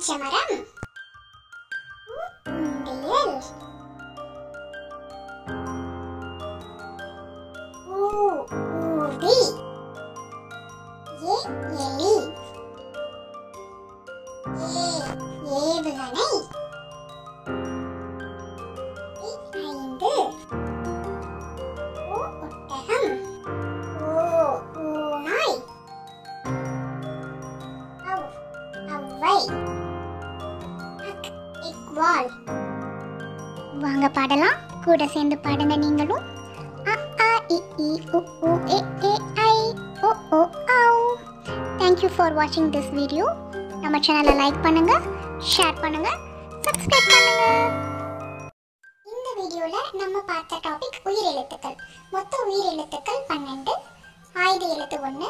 எலுமிச்சமரம். உண்டியல். ஊதி. எலி. ஏவுகணை. 5. ஒட்டகம். ஓநாய். ஔவை. இக்வால். வாங்க பாடலாம். கூட சேர்ந்து பாடுங்க நீங்களும். அ ஆ இ ஈ உ ஊ ஏ ஏ ஐ ஓ ஓ ஔ. Thank you for watching this video. நம்ம சேனலை லைக் பண்ணுங்க, ஷேர் பண்ணுங்க, சப்ஸ்கிரைப் பண்ணுங்க. இந்த வீடியோல நம்ம பார்த்த டாபிக் உயிரெழுத்துக்கள். மொத்த உயிரெழுத்துக்கள் 12, ஆயுத எழுத்து 1,